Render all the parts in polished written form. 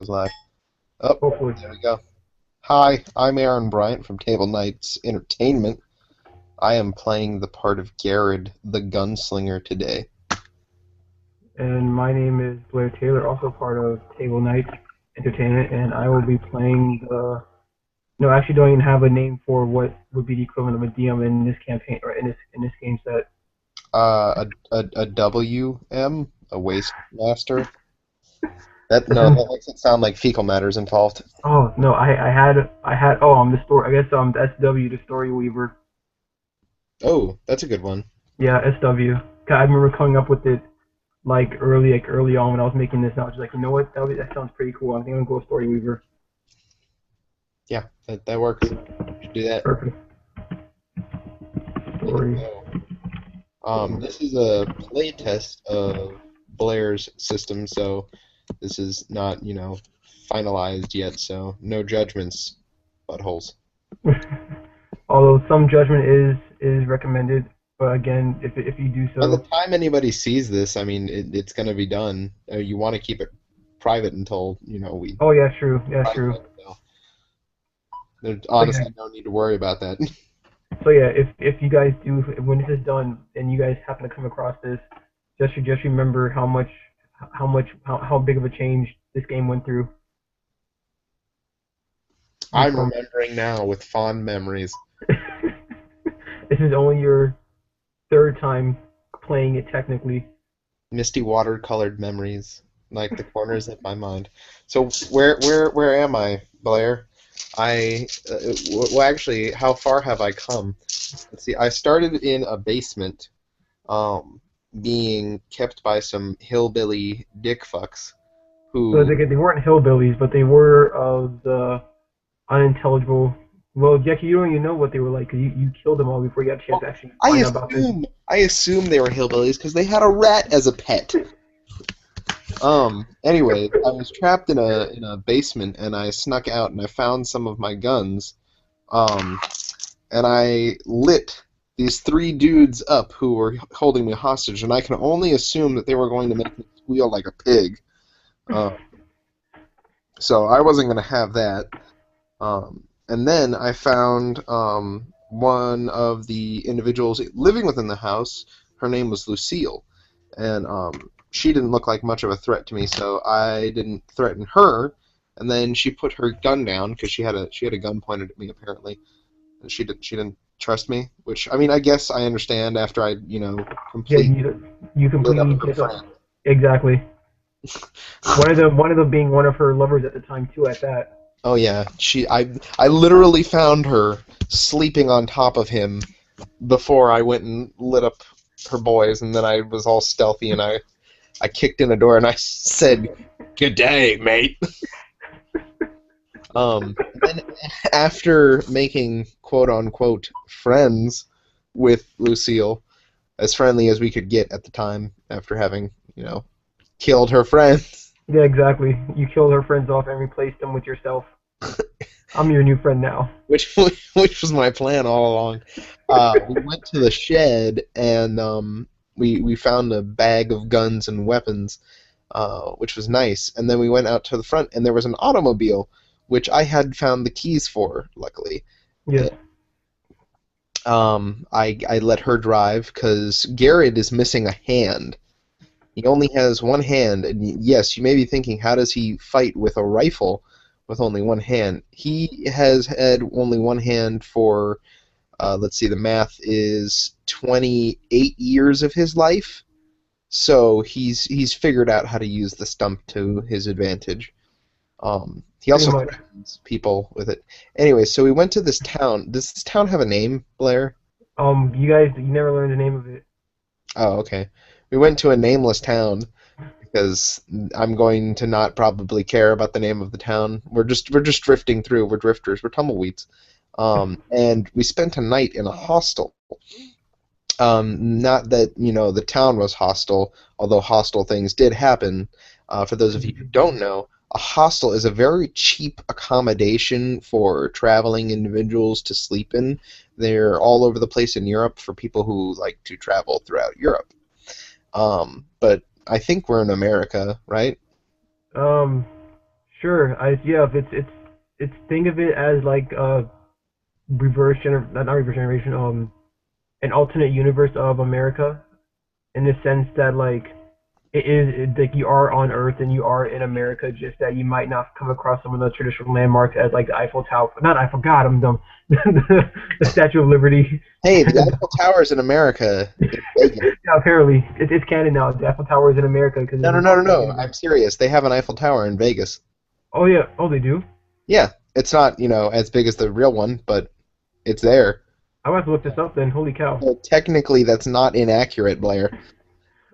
Live. Oh, Hopefully. there we go. Hi, I'm Aaron Bryant from Table Knights Entertainment. I am playing the part of Gerrad the Gunslinger today. And my name is Blair Taylor, also part of Table Knights Entertainment, and I will be playing the. No, I actually don't even have a name for what would be the equivalent of a DM in this campaign or in this game set. A WM, a Waste Master. That That's no, in, that makes it sound like fecal matter's involved. oh no, I had I'm the story. I guess the SW, the Story Weaver. Oh, that's a good one. Yeah, SW. I remember coming up with it like early on when I was making this. And I was just like, you know what, that sounds pretty cool. I think I'm gonna go Story Weaver. Yeah, that works. Should do that. Perfect. There you Story. go. This is a play test of Blair's system, so this is not, finalized yet, so no judgments, buttholes. Although some judgment is recommended, but again, if you do By the so, time anybody sees this, I mean, it's going to be done. You want to keep it private until, we oh yeah, true, yeah, true. finalize it. So there's So yeah, honestly no need to worry about that. so yeah, if you guys do when this is done and you guys happen to come across this, just remember how big of a change this game went through. I'm From remembering now with fond memories. this is only your third time playing it technically. Misty watercolored memories, like the corners of my mind. So where am I, Blair? Well, actually, how far have I come? Let's see. I started in a basement, um, being kept by some hillbilly dick fucks So who they weren't hillbillies, but they were of the unintelligible. Well, Jackie, you don't even know what they were like because you killed them all before you got a chance well, to actually I find out about this. assume they were hillbillies because they had a rat as a pet. Anyway, I was trapped in a basement and I snuck out and I found some of my guns. Um, and I lit these three dudes up who were holding me hostage, and I can only assume that they were going to make me squeal like a pig. Um, so I wasn't going to have that. And then I found one of the individuals living within the house. Her name was Lucille, and she didn't look like much of a threat to me, so I didn't threaten her. And then she put her gun down because she had a gun pointed at me apparently, and she didn't trust me. Which I mean, I guess I understand after I Yeah, completely you lit up completely her did friend. exactly. One of them being one of her lovers at the time too. At that. Oh yeah, I literally found her sleeping on top of him before I went and lit up her boys, and then I was all stealthy and I kicked in a door and I said, "Good day, mate." Then after making quote unquote friends with Lucille, as friendly as we could get at the time, after having killed her friends, Yeah, exactly. You killed her friends off and replaced them with yourself. I'm your new friend now. which which was my plan all along. We went to the shed and we found a bag of guns and weapons, which was nice. And then we went out to the front, and there was an automobile, which I had found the keys for, luckily. Yes. I let her drive because Garrett is missing a hand. He only has one hand, and yes, you may be thinking, how does he fight with a rifle with only one hand? He has had only one hand for, let's see, the math is 28 years of his life. So he's figured out how to use the stump to his advantage. He Pretty also much. threatens people with it. Anyway, so we went to this town. Does this town have a name, Blair? You never learned the name of it. Oh, okay. We went to a nameless town because I'm going to not probably care about the name of the town. We're just drifting through. We're drifters. We're tumbleweeds. And we spent a night in a hostel. Not that the town was hostile, although hostile things did happen. For those of you who don't know, a hostel is a very cheap accommodation for traveling individuals to sleep in. They're all over the place in Europe for people who like to travel throughout Europe. But I think we're in America, right? Um, Sure. Yeah. It's think of it as like not reverse generation. An alternate universe of America in the sense that like like you are on Earth and you are in America, just that you might not come across some of the traditional landmarks as like the Eiffel Tower. Not Eiffel, God, I'm dumb. The Statue of Liberty. Hey, the Eiffel Tower's in America. In Vegas. Yeah, apparently it's canon now. The Eiffel Tower is in America because No, it's no, an no, no, alternate no. universe. I'm serious. They have an Eiffel Tower in Vegas. Oh yeah. Oh, they do. Yeah, it's not, as big as the real one, but it's there. I might have to look this up then. Holy cow. So technically, that's not inaccurate, Blair.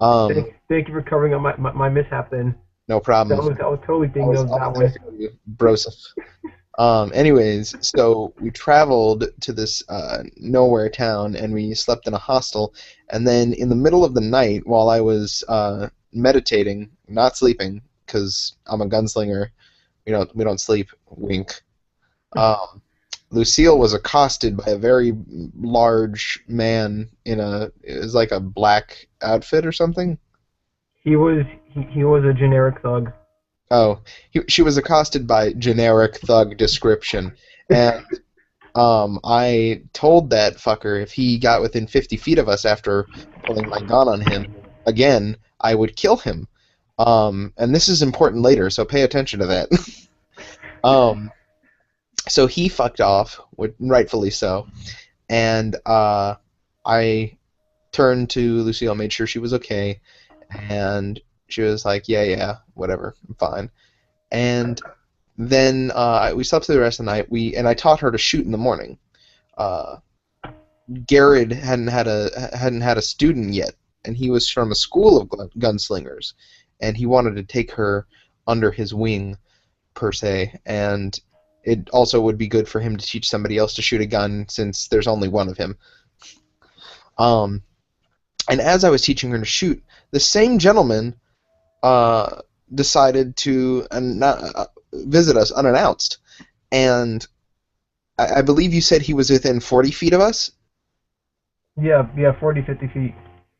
Um, Thank you for covering up my mishap then. no problem. I was totally I thinking was, of I was that there one. for you, Broseph. Anyways, so we traveled to this nowhere town, and we slept in a hostel. And then in the middle of the night, while I was meditating, not sleeping, because I'm a gunslinger, we don't sleep. Wink. Um, Lucille was accosted by a very large man it was like a black outfit or something. He was a generic thug. Oh, she was accosted by generic thug description, and I told that fucker if he got within 50 feet of us after pulling my gun on him again, I would kill him. And this is important later, so pay attention to that. um, so he fucked off, rightfully so, and I turned to Lucille, made sure she was okay, and she was like, yeah, yeah, whatever, I'm fine. And then we slept through the rest of the night. And I taught her to shoot in the morning. Uh, Gerrad hadn't had a student yet, and he was from a school of gunslingers, and he wanted to take her under his wing per se. And it also would be good for him to teach somebody else to shoot a gun since there's only one of him. Um, and as I was teaching her to shoot, the same gentleman decided to visit us unannounced, and I believe you said he was within 40 feet of us? Yeah, yeah, 40, 50 feet.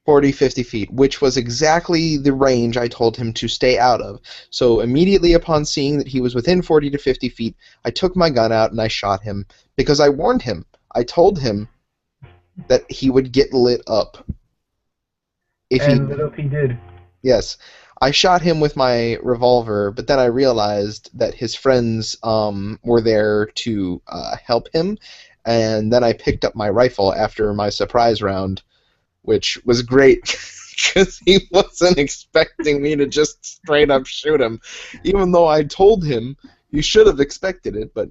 40, 50 feet, which was exactly the range I told him to stay out of. So immediately upon seeing that he was within 40 to 50 feet, I took my gun out and I shot him, because I warned him. I told him that he would get lit up. And little he did. Yes. I shot him with my revolver, but then I realized that his friends were there to help him, and then I picked up my rifle after my surprise round, which was great because he wasn't expecting me to just straight up shoot him, even though I told him you should have expected it. But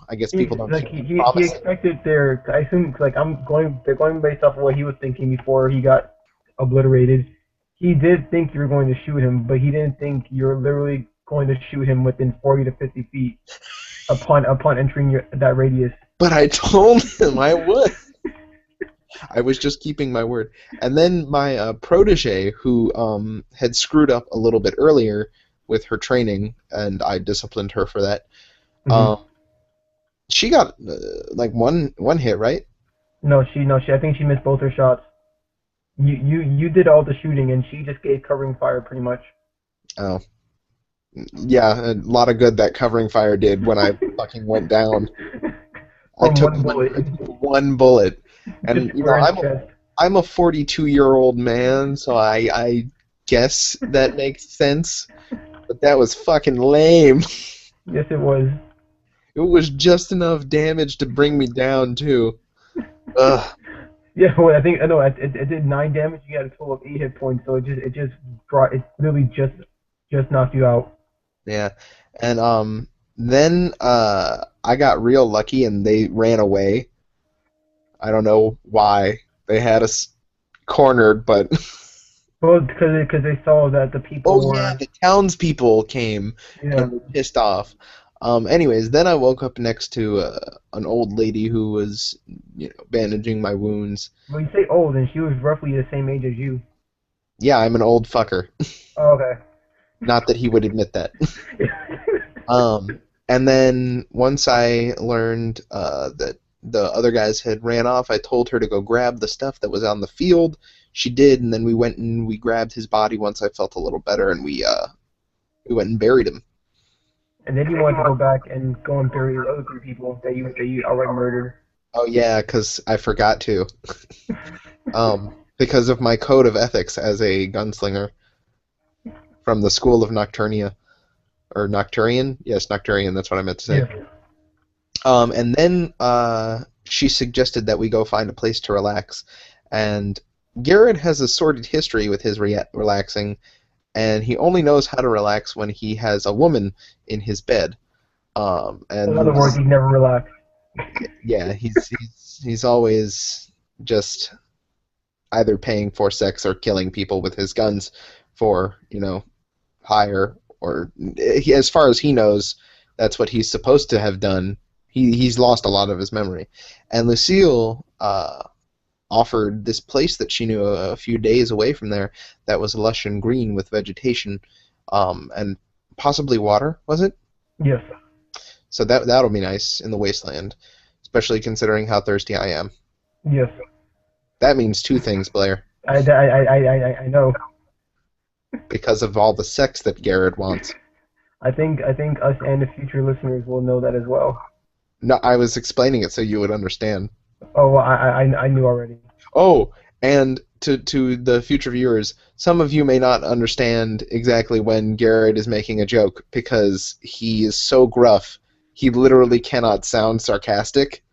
I guess people don't Like keep he promises. expected there. I assume like they're going based off of what he was thinking before he got obliterated. He did think you were going to shoot him, but he didn't think you're literally going to shoot him within 40 to 50 feet upon entering that radius. But I told him I would. I was just keeping my word. And then my protege, who had screwed up a little bit earlier with her training, and I disciplined her for that. Mm-hmm. She got like one hit, right? No, I think she missed both her shots. You did all the shooting, and she just gave covering fire pretty much. Oh, yeah, a lot of good that covering fire did when I fucking went down. I From took one bullet, one bullet, and just square in the chest. I'm a 42-year-old man, so I guess that makes sense. But that was fucking lame. Yes, it was. It was just enough damage to bring me down too. Ugh. Yeah, well, I think I know it did 9 damage. You had a total of 8 hit points, so it literally just knocked you out. Yeah, and then I got real lucky and they ran away. I don't know why they had us cornered, but Well, because they saw that the people oh yeah, were the townspeople came yeah. and were pissed off. Anyways, then I woke up next to an old lady who was, bandaging my wounds. When you say old, and she was roughly the same age as you. Yeah, I'm an old fucker. Oh, okay. Not that he would admit that. And then once I learned that the other guys had ran off, I told her to go grab the stuff that was on the field. She did, and then we went and we grabbed his body once I felt a little better, and we went and buried him. And then you want to go back and go and bury the other three people that you outright murdered. Oh yeah, because I forgot to. Because of my code of ethics as a gunslinger from the school of Nocturnia or Nocturian. Yes, Nocturian. That's what I meant to say. Yes. And then she suggested that we go find a place to relax. And Gerrad has a sordid history with his relaxing, and he only knows how to relax when he has a woman in his bed. In And other words, he never relaxed. yeah, he's always just either paying for sex or killing people with his guns for hire, or as far as he knows, that's what he's supposed to have done. He's lost a lot of his memory, and Lucille offered this place that she knew a few days away from there that was lush and green with vegetation, and possibly water. Was it? Yes. So that'll be nice in the wasteland, especially considering how thirsty I am. Yes. That means two things, Blair. I know. Because of all the sex that Gerrad wants. I think us and the future listeners will know that as well. No, I was explaining it so you would understand. Oh, well, I knew already. Oh, and to the future viewers, some of you may not understand exactly when Gerrad is making a joke because he is so gruff, he literally cannot sound sarcastic.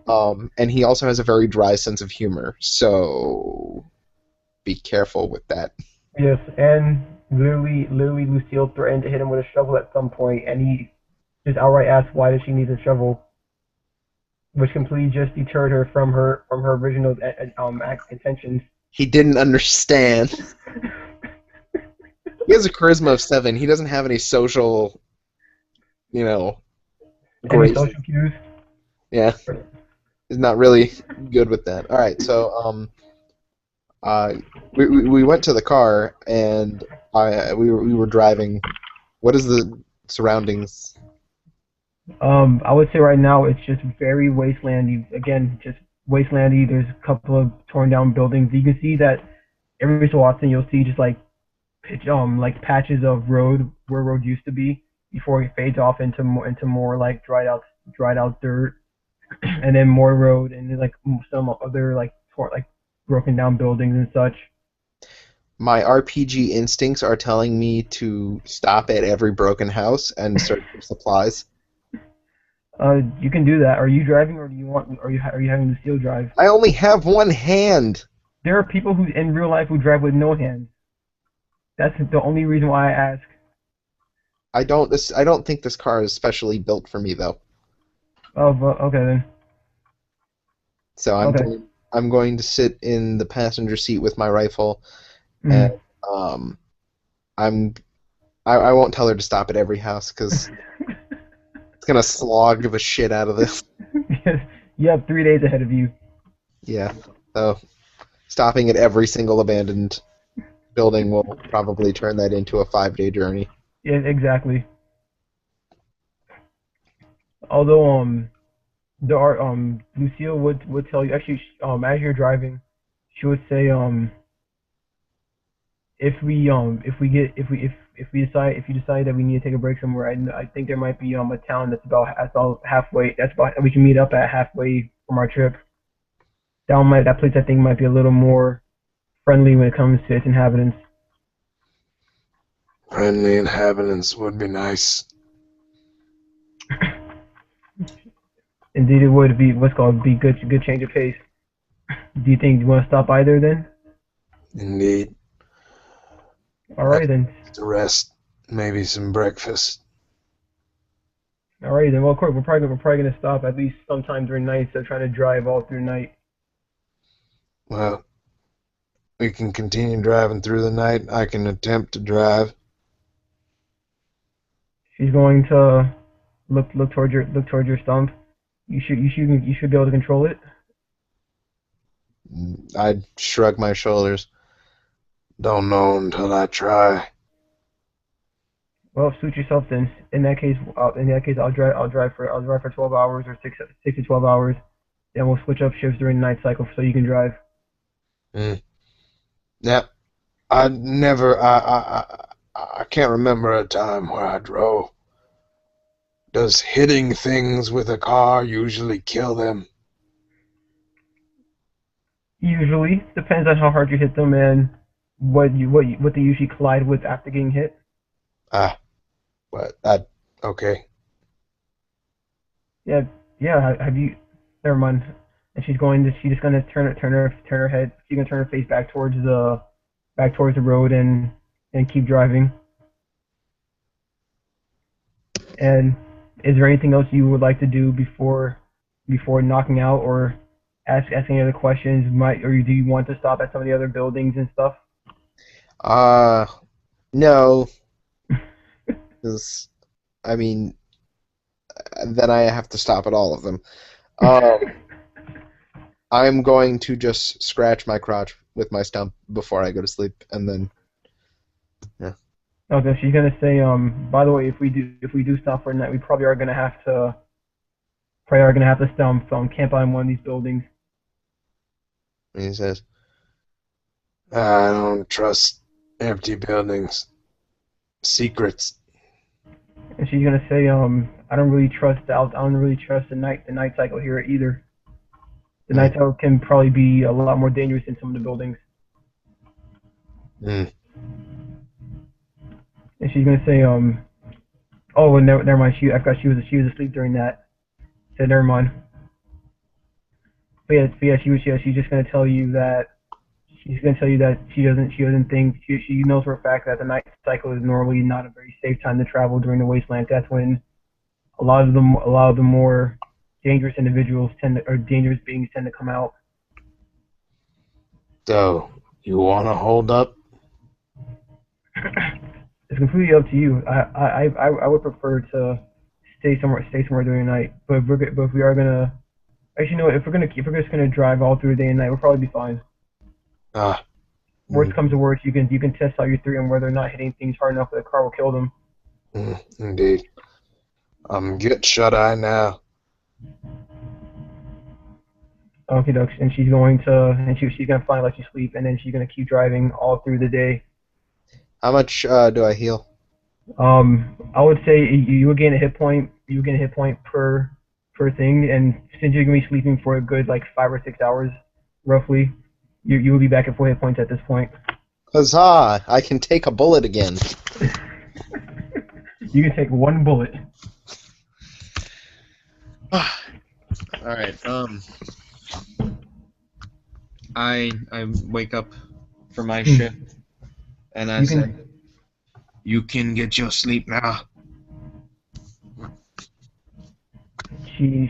And he also has a very dry sense of humor, so be careful with that. Yes, and literally, Lucille threatened to hit him with a shovel at some point, and he just outright asked why does she need a shovel, which completely just deterred her from her original intentions. He didn't understand. He has a charisma of 7. He doesn't have any social, Any grace. social cues? Yeah, he's not really good with that. All right, so we went to the car and we were driving. What is the surroundings? I would say right now it's just very wastelandy. Again, just wastelandy. There's a couple of torn down buildings. You can see that every so often you'll see just like like patches of road where road used to be before it fades off into more like dried out dirt, and then more road, and then like some other like broken down buildings and such. My RPG instincts are telling me to stop at every broken house and search for supplies. You can do that. Are you driving, or do you want? Are you having Lucille drive? I only have one hand. There are people who in real life who drive with no hands. That's the only reason why I ask. I don't think this car is specially built for me though. Oh, but, okay then. So Okay. I'm going to sit in the passenger seat with my rifle, Mm. and I'm I won't tell her to stop at every house because it's gonna slog the shit out of this. Yes, you have 3 days ahead of you. Yeah. So stopping at every single abandoned building will probably turn that into a 5-day journey. Yeah, exactly. Although there are Lucille would tell you actually as you're driving, she would say if you decide that we need to take a break somewhere, I think there might be a town that's about halfway, that's about we can meet up at halfway from our trip. That place I think might be a little more friendly when it comes to its inhabitants. Friendly inhabitants would be nice. Indeed, it would be what's called be good change of pace. Do you think you want to stop by there then? Indeed. All right then. To rest, maybe some breakfast. All right then. Well, of course, we're probably gonna stop at least sometime during night, so trying to drive all through night. Well, we can continue driving through the night. I can attempt to drive. She's going to look towards your stump. You should be able to control it. I'd shrug my shoulders. Don't know until I try. Well, suit yourself then. I'll drive for 12 hours or 6 to 12 hours. Then we'll switch up shifts during the night cycle so you can drive. Yeah, I never. I can't remember a time where I drove. Does hitting things with a car usually kill them? Usually, depends on how hard you hit them and what they usually collide with after getting hit. Ah, but that okay. Yeah, yeah. Have you? Never mind. And she's just gonna turn her head. She's gonna turn her face back towards the road and keep driving. And is there anything else you would like to do before knocking out, or ask any other questions? Or do you want to stop at some of the other buildings and stuff? Uh, no, because I mean, then I have to stop at all of them. Um, I'm going to just scratch my crotch with my stump before I go to sleep, and then yeah. Okay, she's gonna say, by the way, if we do stop for a night, we probably are gonna have to camp out in one of these buildings. And he says, I don't trust empty buildings. Secrets. And she's gonna say, I don't really trust the night cycle here either. The night cycle can probably be a lot more dangerous in some of the buildings. Mm. And she's gonna say, oh, never mind. I forgot she was asleep during that. Said never mind. But yeah, she's just gonna tell you that she doesn't think she knows for a fact that the night cycle is normally not a very safe time to travel during the wasteland. That's when a lot of the more dangerous individuals or dangerous beings tend to come out. So, you want to hold up? It's completely up to you. I would prefer to stay somewhere during the night. But if we are gonna actually no, if we're just gonna drive all through the day and night, we'll probably be fine. Ah, Worst comes to worst, you can test out your theory on whether or not hitting things hard enough that the car will kill them. indeed. Get shut-eye now. Okay, dokes. And she's gonna finally let you sleep, and then she's gonna keep driving all through the day. how much do I heal? I would say you would gain a hit point. You would gain a hit point per thing, and since you're gonna be sleeping for a good like 5 or 6 hours, roughly, you will be back at 4 hit points at this point. Huzzah! I can take a bullet again. You can take one bullet. Alright, I wake up for my shift, and I say, You can get your sleep now. She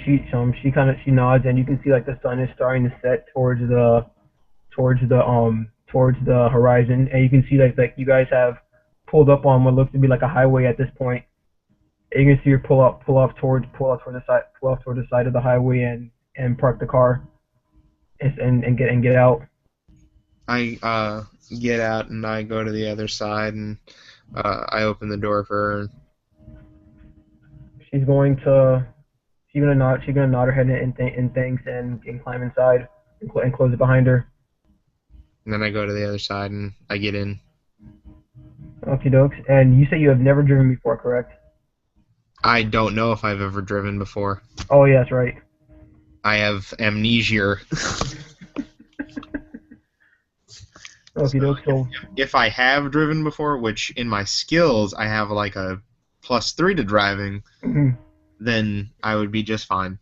nods, and you can see like the sun is starting to set towards the horizon, and you can see like you guys have pulled up on what looks to be like a highway at this point. And you can see her pull off toward the side of the highway and park the car and get out. I get out and I go to the other side and I open the door for her. She's gonna nod her head in thanks and climb inside and close it behind her. And then I go to the other side and I get in. Okie dokes. And you say you have never driven before, correct? I don't know if I've ever driven before. Oh, yeah, that's right. I have amnesia. Okie dokes. So if I have driven before, which in my skills I have like a +3 to driving, then I would be just fine.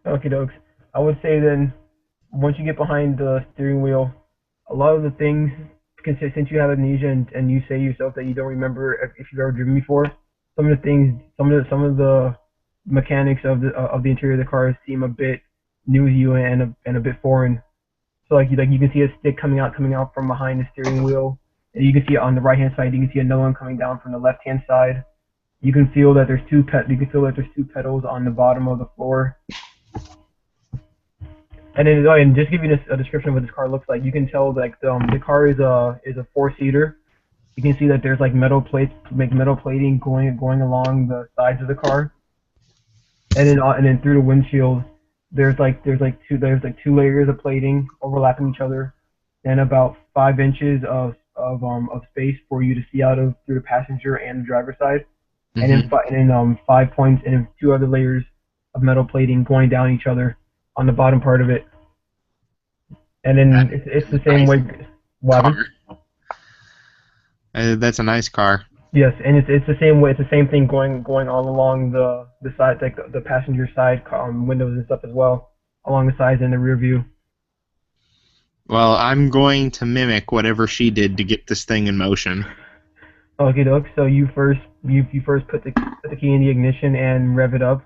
okie dokes. I would say then, once you get behind the steering wheel, a lot of the things, since you have amnesia and you say yourself that you don't remember if you've ever driven before, some of the mechanics of the interior of the car seem a bit new to you and a bit foreign. So like you can see a stick coming out from behind the steering wheel, and you can see it on the right hand side. You can see another one coming down from the left hand side. You can feel that there's two pedals on the bottom of the floor. And then, and just give you a description of what this car looks like. You can tell like the car is a 4-seater. You can see that there's like metal plating going along the sides of the car, and then through the windshield, there's two layers of plating overlapping each other, and about 5 inches of space for you to see out of through the passenger and the driver's side. and then Mm-hmm. 5 points, and then 2 other layers of metal plating going down each other on the bottom part of it. And then it's the same Nice way. What happened? car. That's a nice car. Yes, and it's the same way. It's the same thing going all along the side, like the passenger side windows and stuff as well, along the sides and the rear view. Well, I'm going to mimic whatever she did to get this thing in motion. Okay, doke. So you first put the key in the ignition and rev it up.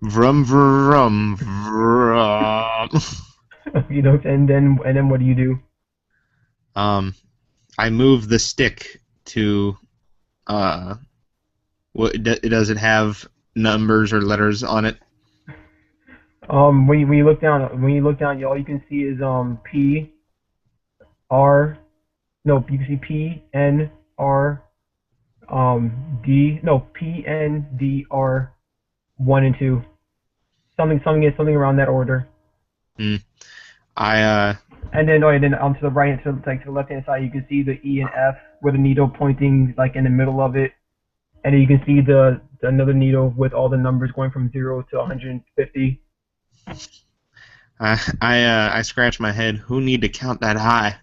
Vroom, vroom, vroom. Okay, doke. And then what do you do? I move the stick to, does it have numbers or letters on it? When you look down, all you can see is P R. No, you can see P N R D. No, P N D R 1 and 2. Something around that order. I, And then to the right, to the left hand side, you can see the E and F with a needle pointing like in the middle of it, and then you can see another needle with all the numbers going from 0 to 150. I scratch my head. Who need to count that high?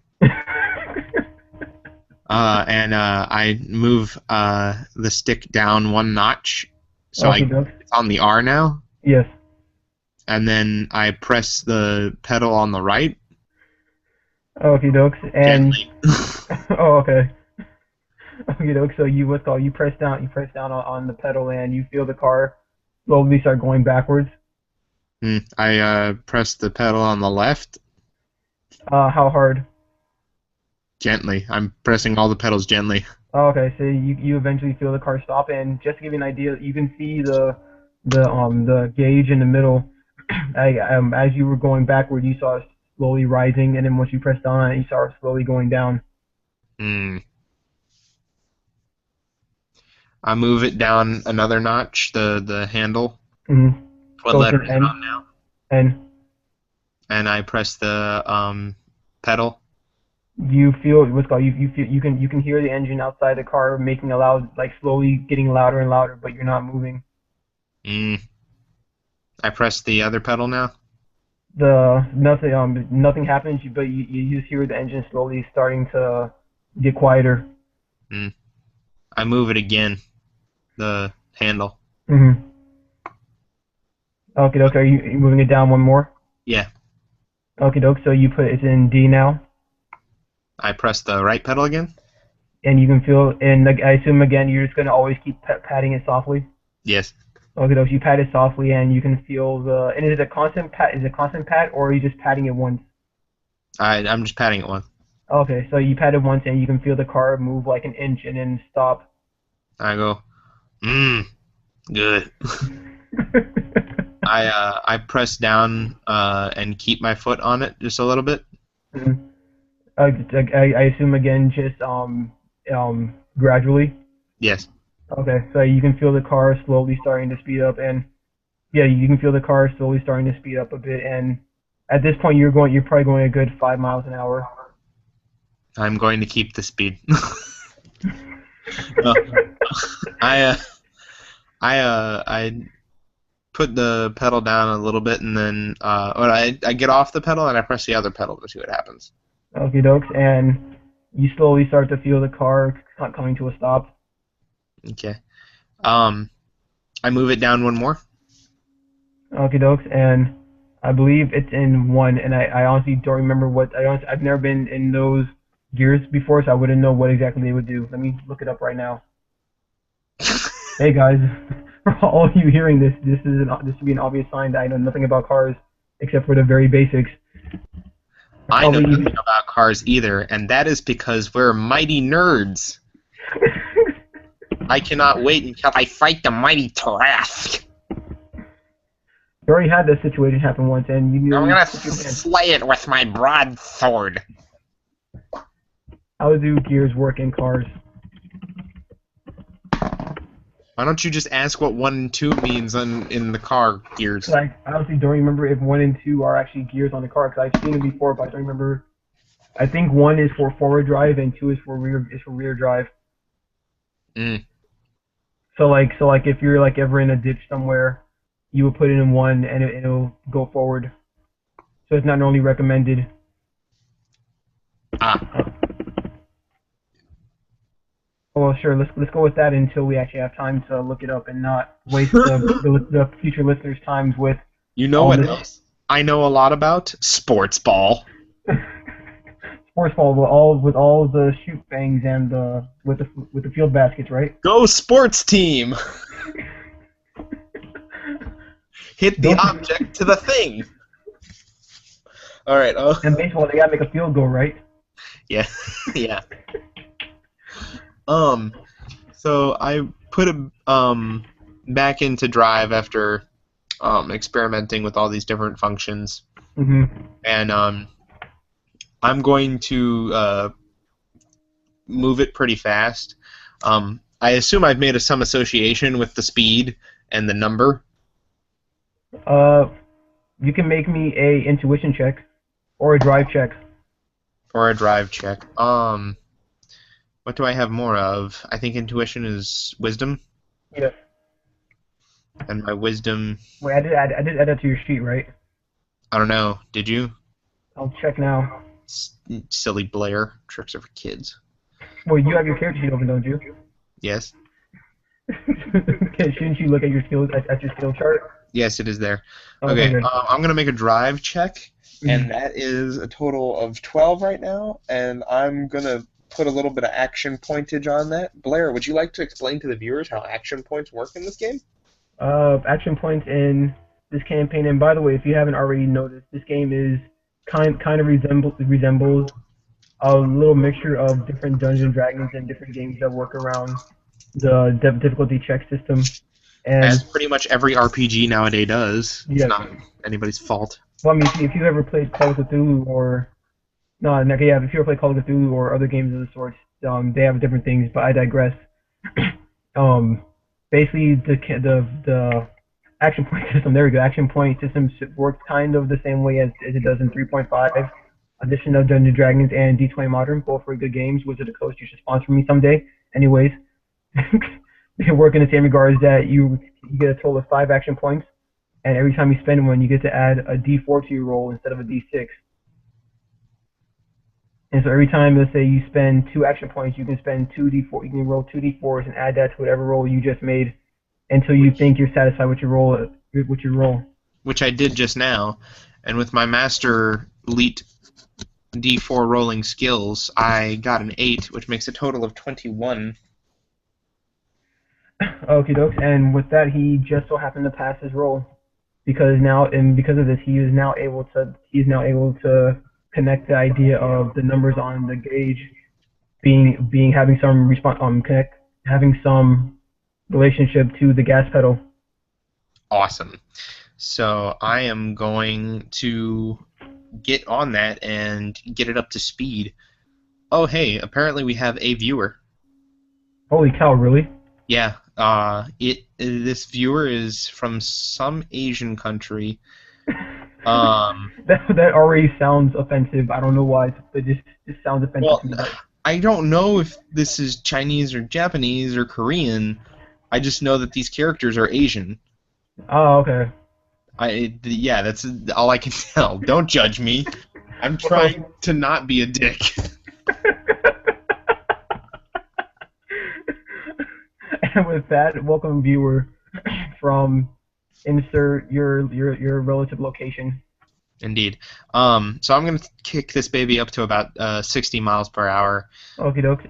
And I move the stick down 1 notch, so Okay, it's on the R now. yes. And then I press the pedal on the right. Okay, dokes. And Gently. oh, okay. Okay, dokes. So you press down on the pedal, and you feel the car slowly start going backwards. I press the pedal on the left. How hard? Gently. I'm pressing all the pedals gently. Oh, okay, so you eventually feel the car stop, and just to give you an idea, you can see the gauge in the middle. As you were going backward, you saw it slowly rising, and then once you pressed down on it, you saw it slowly going down. I move it down another notch, the handle. Mm-hmm. What So letter it's is an it N. on now? And And I press the pedal. you feel what's called you can hear the engine outside the car making a loud, like slowly getting louder and louder, but you're not moving. I press the other pedal now. Nothing happens, but you just hear the engine slowly starting to get quieter. I move it again, the handle. Mm-hmm. Okay, doke. Are you moving it down one more? Yeah. Okay, doke. So it's in D now, I press the right pedal again. and you can feel. And like, I assume again you're just gonna always keep patting it softly. Yes. Okay, doke. You pat it softly, and you can feel the. And is it a constant pat? Is it a constant pat, or are you just patting it once? I'm just patting it once. Okay, so you pat it once, and you can feel the car move like an inch, and then stop. I go, good. I press down and keep my foot on it just a little bit. Mhm. I assume again just gradually. Yes. Okay, so you can feel the car slowly starting to speed up, and yeah, you can feel the car slowly starting to speed up a bit, and at this point you're probably going a good 5 miles an hour. I'm going to keep the speed. No. I put the pedal down a little bit, and then I get off the pedal and I press the other pedal to see what happens. Okay, dokes, and you slowly start to feel the car coming to a stop. Okay. I move it down one more. Okay, dokes, and I believe it's in 1, and I honestly don't remember I've never been in those gears before, so I wouldn't know what exactly they would do. Let me look it up right now. Hey guys, for all of you hearing this, this should be an obvious sign that I know nothing about cars except for the very basics. I know nothing about cars either, and that is because we're mighty nerds. I cannot wait until I fight the mighty Trask. You already had this situation happen once, and you knew. I'm gonna slay it with my broadsword. How do gears work in cars? Why don't you just ask what 1 and 2 means in the car gears? I honestly don't remember if 1 and 2 are actually gears on the car, because I've seen them before, but I don't remember. I think 1 is for forward drive and 2 is for rear drive. So like if you're like ever in a ditch somewhere, you would put it in one and it'll go forward. So it's not normally recommended. Ah, Oh, well, sure. Let's go with that until we actually have time to look it up and not waste the future listeners' times with you know all what this else I know a lot about? Sports ball. sports ball with all the shoot bangs and with the field baskets, right? Go sports team! Hit the Don't object to the thing. All right. Oh, and baseball they gotta make a field goal, right? yeah, yeah. Um, so I put a back into Drive after experimenting with all these different functions, Mhm. and I'm going to move it pretty fast. I assume I've made some association with the speed and the number. You can make me a intuition check or a drive check. Or a drive check. What do I have more of? I think intuition is wisdom, Yeah. and my wisdom. Wait, I did add that to your sheet, right? I don't know. Did you? I'll check now. Silly Blair. Tricks are for kids. Well, you have your character sheet open, don't you? Yes. Okay, shouldn't you look at your skills at your skill chart? Yes, it is there. Okay, Okay. good. I'm gonna make a drive check, and that is a total of 12 right now. And I'm gonna put a little bit of action pointage on that. Blair, would you like to explain to the viewers how action points work in this game? Action points in this campaign, and by the way, if you haven't already noticed, this game is kind of resembles a little mixture of different Dungeons and Dragons and different games that work around the difficulty check system. And As pretty much every RPG nowadays does. It's Yeah. not anybody's fault. well, I mean, if you ever played Call of Cthulhu or okay, yeah, if you ever played Call of Cthulhu or other games of the sort, they have different things. But I digress. Basically, the action point system. There we go. Action point system works kind of the same way as it does in 3.5. Edition of Dungeons and Dragons and D20 Modern, both for good games. Wizard of the Coast, you should sponsor me someday. Anyways, they work in the same regards that you get a total of 5 action points, and every time you spend one, you get to add a D4 to your roll instead of a D6. And so every time, let's say you spend 2 action points, you can spend 2d4. You can roll 2d4s and add that to whatever roll you just made until you think you're satisfied with your roll. Which I did just now, and with my master elite D4 rolling skills, I got an 8, which makes a total of 21. Okie dokes. And with that, he just so happened to pass his roll because of this, he is now able to connect the idea of the numbers on the gauge having some relationship to the gas pedal. Awesome. So I am going to get on that and get it up to speed. Oh, hey, apparently we have a viewer. Holy cow, really? Yeah, this viewer is from some Asian country. That already sounds offensive. I don't know why, but it just sounds offensive Well, to me. I don't know if this is Chinese or Japanese or Korean. I just know that these characters are Asian. Oh, okay. Yeah, that's all I can tell. Don't judge me. I'm trying to not be a dick. And with that, welcome viewer from insert your relative location. Indeed. So I'm gonna kick this baby up to about 60 miles per hour. Okie doke.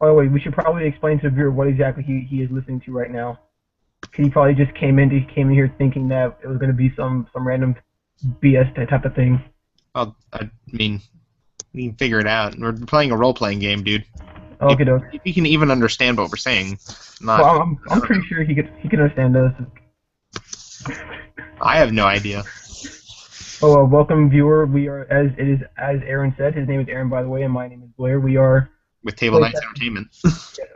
Oh wait, we should probably explain to the viewer what exactly he is listening to right now. He probably just came in here thinking that it was going to be some random BS type of thing. Well, I mean, you can figure it out. We're playing a role-playing game, dude. Okay, doke. If you can even understand what we're saying. Well, I'm pretty sure he can understand us. I have no idea. Oh, welcome viewer. We are as Aaron said. His name is Aaron, by the way, and my name is Blair. We are with Table Knights Entertainment.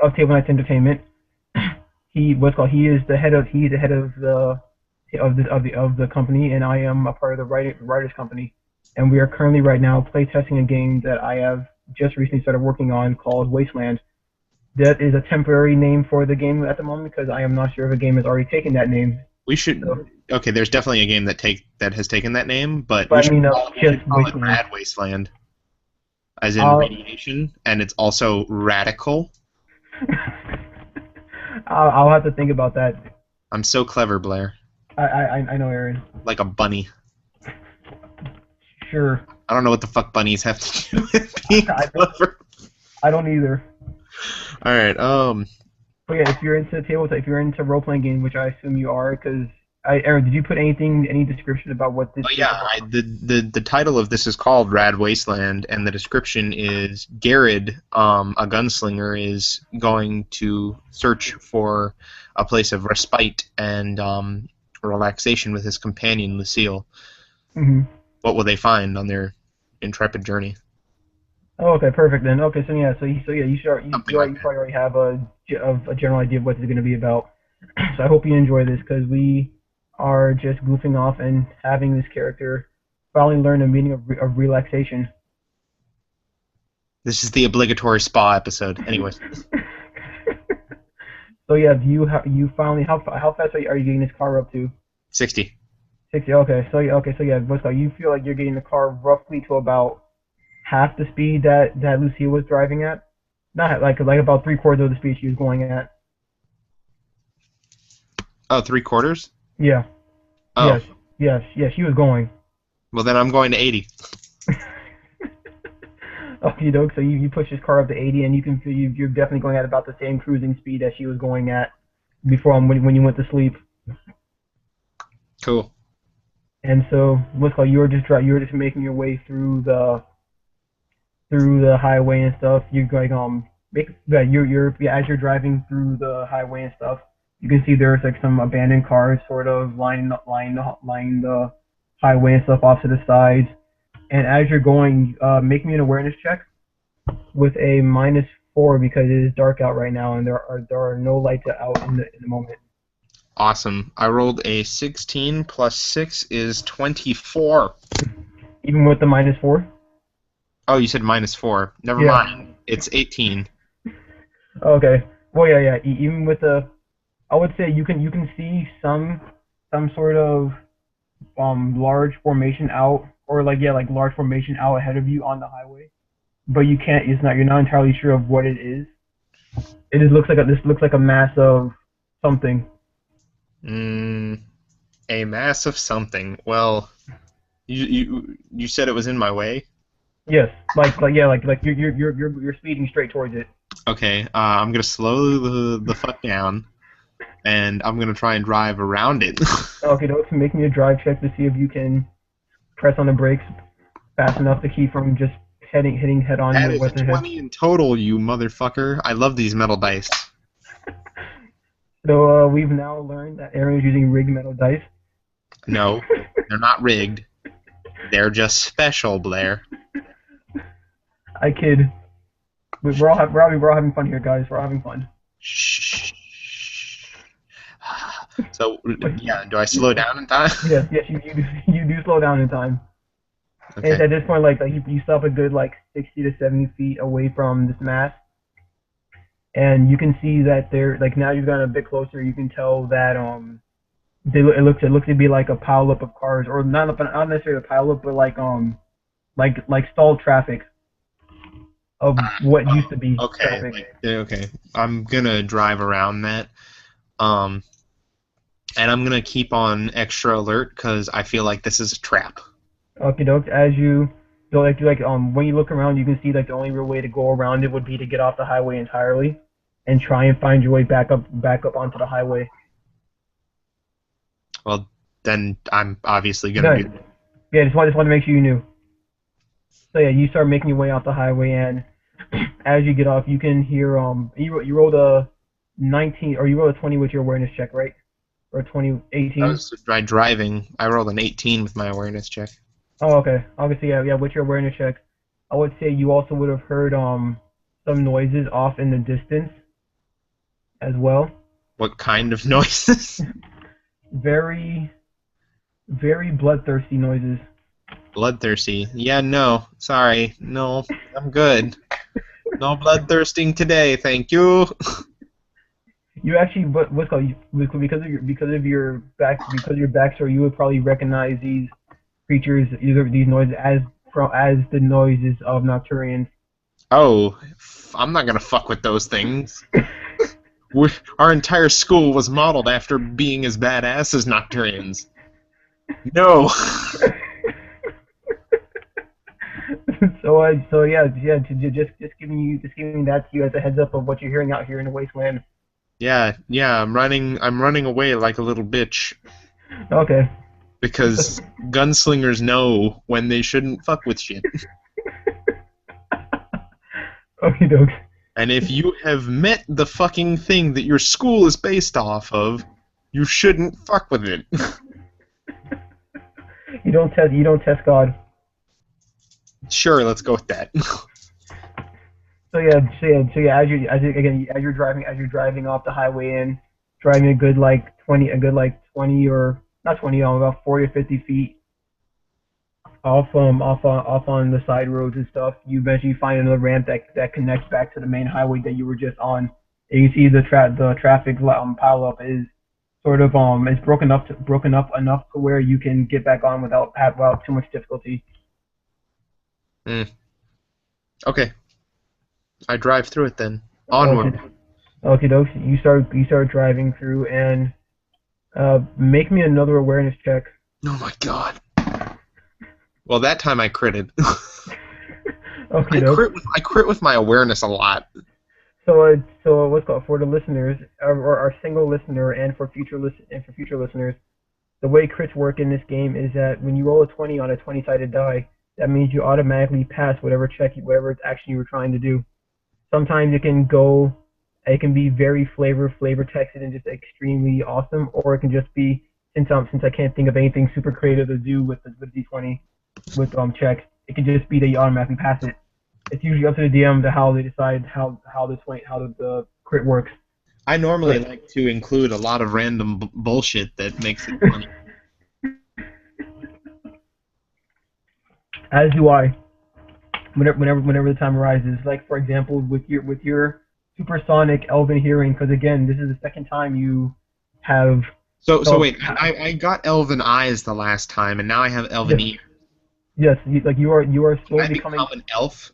Of Table Knights Entertainment. He is the head of the company, and I am a part of the writers company. And we are currently right now playtesting a game that I have just recently started working on called Wasteland. That is a temporary name for the game at the moment because I am not sure if a game has already taken that name. We should. So, Okay, there's definitely a game that has taken that name, but but I mean, we just should call it Wasteland. Rad Wasteland, as in I'll, radiation, and it's also radical. I'll have to think about that. I'm so clever, Blair. I know, Aaron. Like a bunny. Sure. I don't know what the fuck bunnies have to do with being clever. I don't either. All right. But yeah, if you're into tabletop, if you're into role playing games, which I assume you are, because Aaron, did you put any description about what this? Oh yeah, the title of this is called Rad Wasteland, and the description is Gerrad, a gunslinger, is going to search for a place of respite and relaxation with his companion Lucille. Mm-hmm. What will they find on their intrepid journey? Oh, okay, perfect then. Okay, so yeah, you Something like probably already have a general idea of what it's going to be about. So I hope you enjoy this because we are just goofing off and having this character finally learn the meaning of relaxation. This is the obligatory spa episode. Anyways, So yeah, you finally how fast are you getting this car up to? 60. 60. Okay, so yeah, Bosco, you feel like you're getting the car roughly to about half the speed that Lucille was driving at? Not like about 3/4 of the speed she was going at. Oh, 3/4? Yeah. Oh, Yes, she was going. well then I'm going to 80. Okay, doke. So you push this car up to 80, and you can feel you're definitely going at about the same cruising speed that she was going at before when you went to sleep. Cool. And so, what's called you were just making your way through the highway and stuff. You're going as you're driving through the highway and stuff. You can see there's like some abandoned cars sort of lining the highway and stuff off to the sides. And as you're going, make me an awareness check with a -4 because it is dark out right now and there are no lights out in the moment. Awesome. I rolled a 16 plus 6 is 24. Even with the -4? Oh, you said -4. Never Yeah. mind. It's 18. Okay. Well, yeah. Even with I would say you can see some sort of large formation out or like large formation out ahead of you on the highway, but you're not entirely sure of what it is. It just looks like a mass of something. A mass of something. Well, you said it was in my way. Yes, like you're speeding straight towards it. Okay, I'm gonna slow the fuck down, and I'm gonna try and drive around it. Okay, so make me a drive check to see if you can press on the brakes fast enough to keep from just hitting head on That is with a the head. 20 in total, you motherfucker. I love these metal dice. So we've now learned that Aaron is using rigged metal dice. No, they're not rigged. They're just special, Blair. I kid. We're all having fun here, guys. We're all having fun. Shh. So, yeah, do I slow down in time? Yes, you do slow down in time. Okay. And at this point, like you stop a good 60 to 70 feet away from this mass, and you can see that now you've gotten a bit closer. You can tell that it looks to be like a pileup of cars, or not necessarily a pileup, but like stalled traffic of what used to be traffic. Okay. I'm gonna drive around that. And I'm gonna keep on extra alert because I feel like this is a trap. Okay, doke. As you so when you look around, you can see the only real way to go around it would be to get off the highway entirely, and try and find your way back up onto the highway. Well, then I'm obviously gonna do that. Yeah, just want to make sure you knew. So yeah, you start making your way off the highway, and as you get off, you can hear you rolled a 19 or you rolled a 20 with your awareness check, right? Or 18? I was driving. I rolled an 18 with my awareness check. Oh, okay. Obviously, yeah. With your awareness check, I would say you also would have heard some noises off in the distance as well. What kind of noises? Very, very bloodthirsty noises. Bloodthirsty. Yeah, no. Sorry. No, I'm good. No bloodthirsting today, thank you. You actually, what's called because of your backstory, you would probably recognize these creatures, either these noises as the noises of Nocturians. Oh, I'm not gonna fuck with those things. Our entire school was modeled after being as badass as Nocturians. No. So yeah, just giving that to you as a heads up of what you're hearing out here in the wasteland. Yeah, I'm running away like a little bitch. Okay. Because gunslingers know when they shouldn't fuck with shit. Okay, dokes. And if you have met the fucking thing that your school is based off of, you shouldn't fuck with it. You don't test God. Sure, let's go with that. So yeah. As you're driving off the highway and driving a good like 20 or not 20, about 40 or 50 feet off on the side roads and stuff, you eventually find another ramp that connects back to the main highway that you were just on. And you see the traffic pile up is sort of is broken up enough to where you can get back on without too much difficulty. Okay. I drive through it then. Onward. Okay, dokes. You start driving through and make me another awareness check. Oh my god. Well, that time I critted. Okay, I crit with my awareness a lot. So what's called for the listeners, or our single listener, and for future listeners, the way crits work in this game is that when you roll a 20 on a 20-sided die, that means you automatically pass whatever action you were trying to do. Sometimes it can be very flavor texted and just extremely awesome, or it can just be since I can't think of anything super creative to do with D20 with checks, it can just be that you automatically pass it. It's usually up to the DM to how they decide how the crit works. I normally like to include a lot of random bullshit that makes it funny. As do I. Whenever the time arises, like for example with your supersonic elven hearing, because again this is the second time you have. So wait, I got elven eyes the last time, and now I have elven ears. Yes, you are slowly becoming an elf.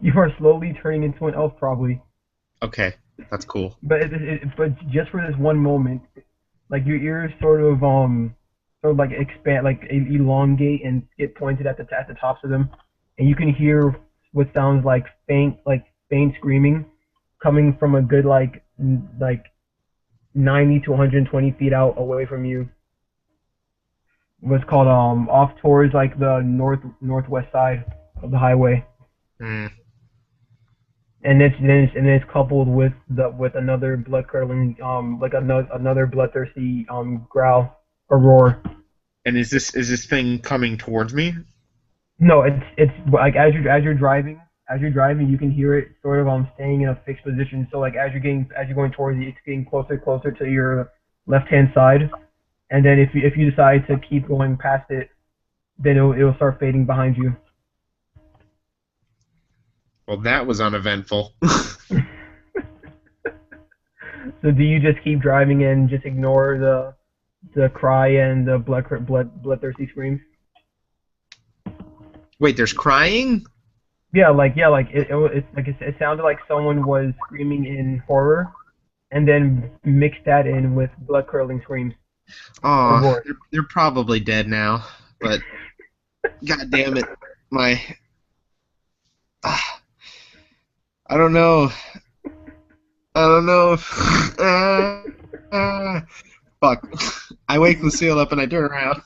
You are slowly turning into an elf, probably. Okay, that's cool. But but just for this one moment, like your ears sort of like expand, like elongate and get pointed at the tops of them, and you can hear what sounds like faint screaming coming from a good like 90 to 120 feet out away from you. What's called off towards like the northwest side of the highway. And it's coupled with another blood curdling like another bloodthirsty growl or roar. And is this thing coming towards me? No, it's like as you're driving, you can hear it sort of staying in a fixed position. So like as you're going towards it, it's getting closer to your left hand side. And then if you decide to keep going past it, then it'll start fading behind you. Well, that was uneventful. So do you just keep driving and just ignore the cry and the bloodthirsty screams? Wait, there's crying? Yeah, it sounded like someone was screaming in horror, and then mixed that in with blood curdling screams. Oh, they're probably dead now, but god damn it, I don't know. Fuck. I wake Lucille up and I turn around.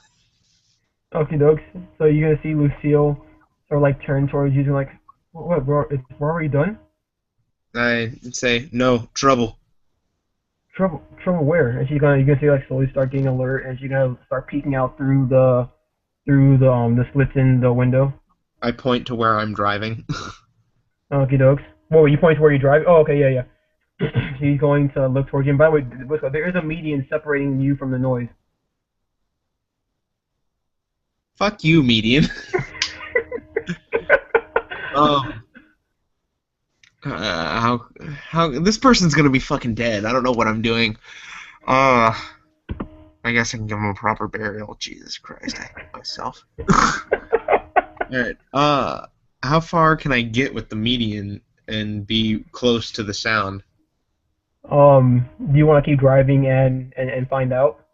Okie dokes. So you're gonna see Lucille sort of like turn towards you and like, what, bro? Is already done? I say, no, trouble. Trouble where? And you're gonna see like slowly start getting alert, and she's gonna start peeking out through the slits in the window. I point to where I'm driving. Okie dokes. Whoa, you point to where you drive? Oh, okay, yeah. She's going to look towards you. And by the way, there is a median separating you from the noise. Fuck you, median. how this person's gonna be fucking dead. I don't know what I'm doing. Uh, I guess I can give him a proper burial. Jesus Christ, I hate myself. Alright, how far can I get with the median and be close to the sound? Do you want to keep driving and find out?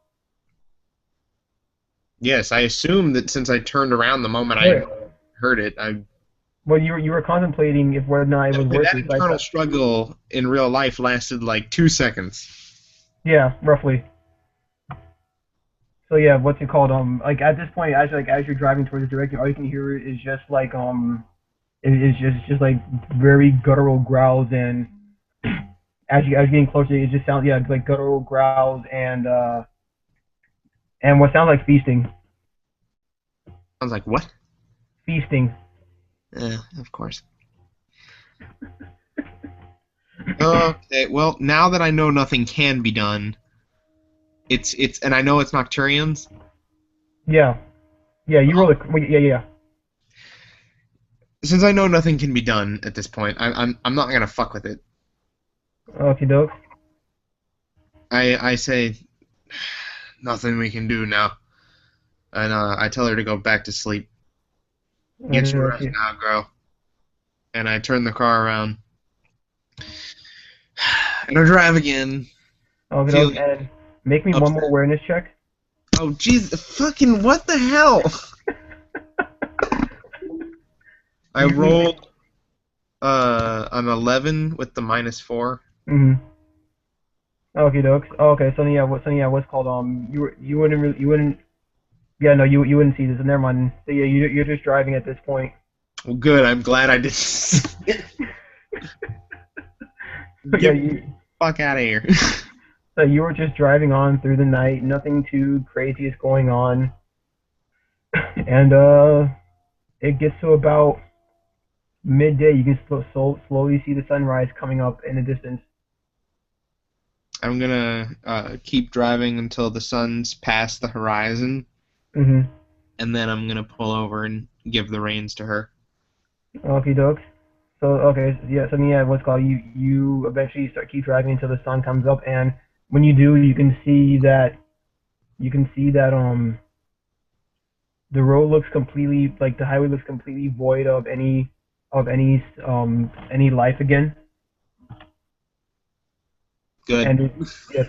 Yes, I assume that since I turned around the moment I Right. heard it, I Well, you were contemplating if whether or not it was okay, worth that it. So I internal thought, struggle in real life lasted like 2 seconds. yeah, roughly. So yeah, what's it called? Like at this point, as you're driving towards the direction, all you can hear is just like it's just like very guttural growls, and as you're getting closer, it just sounds, yeah, like guttural growls and what sounds like feasting. I was like, what? Feasting. Of course. Okay, well, now that I know nothing can be done, and I know it's Nocturians. Yeah. Yeah, you roll a, yeah, yeah. Since I know nothing can be done at this point, I'm not gonna fuck with it. Okay, doke. I say nothing we can do now, and I tell her to go back to sleep. Get your rest Okay, now, girl. And I turn the car around and I drive again, okay, doke. feeling And make me one more upset. awareness check. Oh, jeez, fucking what the hell? I You can. rolled an 11 with the -4. Mhm. Okay, dokes. Oh, okay, so yeah, what's called you wouldn't really, you wouldn't, yeah, no, you wouldn't see this. Never mind. So yeah, you're just driving at this point. Well, good. I'm glad I didn't. Yeah, Get the fuck out of here. so you were just driving on through the night. Nothing too crazy is going on, and it gets to about midday. You can slowly see the sunrise coming up in the distance. I'm gonna keep driving until the sun's past the horizon, Mhm. and then I'm gonna pull over and give the reins to her. Okay, dokes. So okay, yeah, so yeah, what's called you eventually keep driving until the sun comes up, and when you do, you can see that the road looks completely, like the highway looks completely void of any life again, Good. and yes.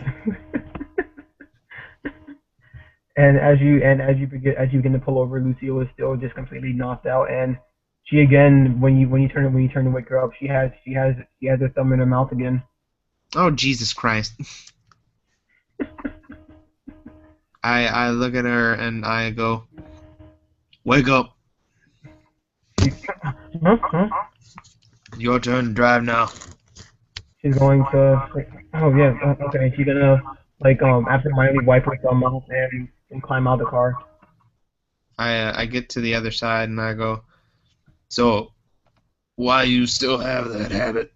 And as you begin to pull over, Lucille is still just completely knocked out, and she again, when you turn to wake her up, she has her thumb in her mouth again. Oh, Jesus Christ. I look at her and I go, wake up. She, huh? Huh? Your turn to drive now. She's going to, like, oh yeah, okay. She's gonna like absentmindedly wipe her thumb off and climb out the car. I get to the other side and I go, so, why you still have that habit?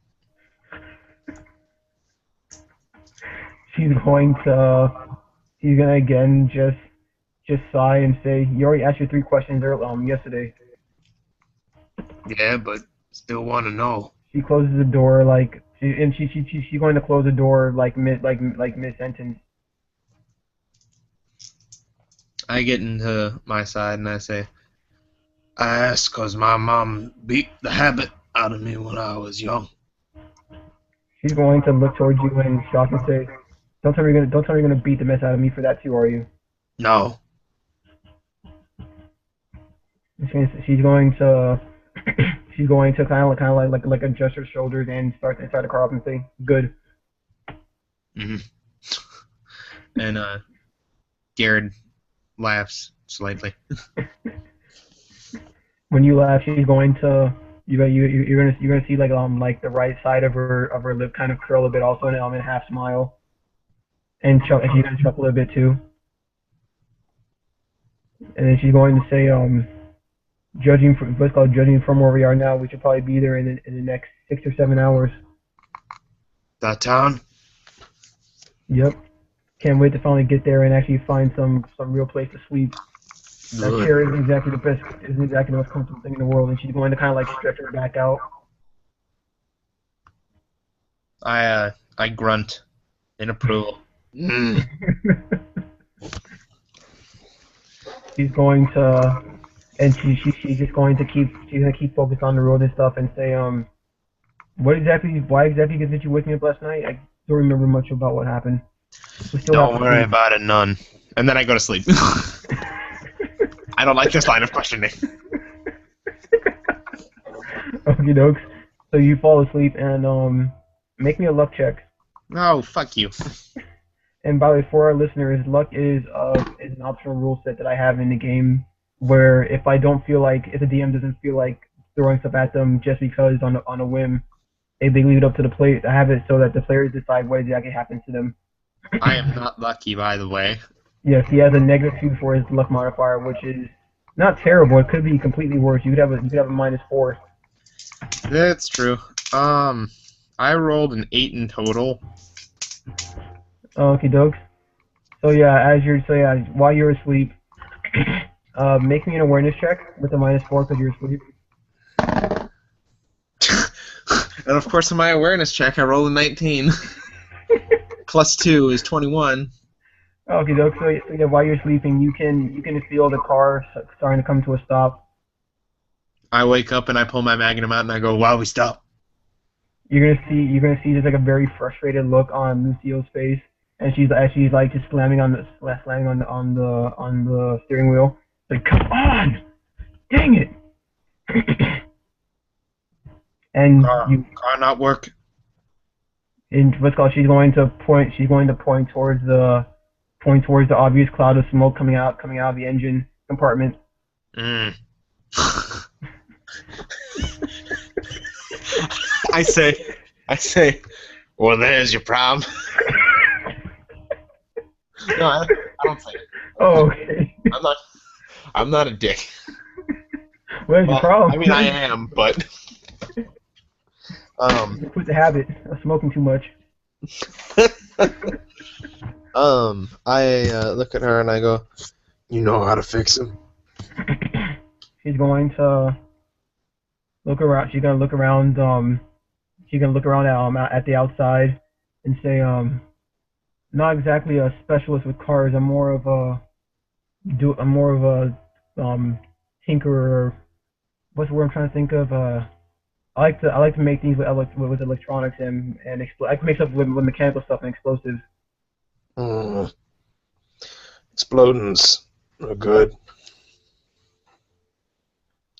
She's going to she's gonna again just sigh and say, "You already asked your three questions earlier, yesterday." Yeah, but still want to know. She closes the door she's going to close the door like mid sentence. I get into my side and I say, I asked 'cause my mom beat the habit out of me when I was young. She's going to look towards you in shock and say, "Don't tell me you're gonna beat the mess out of me for that too, are you?" No. She's going to she's going to kind of like adjust her shoulders and start the car up and say, "Good." hmm And Gerrad laughs slightly. When you laugh, she's going to you're gonna see like the right side of her lip kind of curl a bit also in a half smile, and she's gonna chuckle a bit too. And then she's going to say, judging from where we are now, we should probably be there in the next 6 or 7 hours. That town? Yep. Can't wait to finally get there and actually find some real place to sleep. That Good. chair isn't exactly the most comfortable thing in the world, and she's going to kind of like stretch her back out. I grunt in approval. Mm. She's going to, and she's just going to keep focused on the road and stuff, and say, why exactly did you wake me up last night? I don't remember much about what happened. We still have Don't to worry sleep. about it, none. And then I go to sleep. I don't like this line of questioning. Okie dokes. So you fall asleep and make me a luck check. Oh, fuck you. And by the way, for our listeners, luck is an optional rule set that I have in the game where if the DM doesn't feel like throwing stuff at them just because on a whim, they leave it up to the player. I have it so that the players decide what exactly happens to them. I am not lucky, by the way. Yes, he has a -2 for his luck modifier, which is not terrible. It could be completely worse. You could have a -4. That's true. I rolled an 8 in total. Okie dokes. So while you're asleep, make me an awareness check with a -4 because you're asleep. And of course, in my awareness check, I rolled a 19. Plus 2 is 21. Okie dokes. So yeah, while you're sleeping, you can feel the car starting to come to a stop. I wake up and I pull my magnum out and I go, "Wow, we stop." You're gonna see just like a very frustrated look on Lucille's face, and she's like just slamming on the steering wheel. Like, come on, dang it! And Car not work. in what's called, she's going to point towards the obvious cloud of smoke coming out of the engine compartment. Mm. I say, well, there's your problem. No, I don't say it. Oh, okay. I'm not a dick. Where's your problem? I mean, I am, but Quit the habit of smoking too much. I look at her and I go, you know how to fix him? She's going to look around. She's gonna look around. At the outside and say, not exactly a specialist with cars. I'm more of a tinkerer. What's the word I'm trying to think of? I like to make things with electronics and I can make stuff with mechanical stuff and explosives. Explodings are good.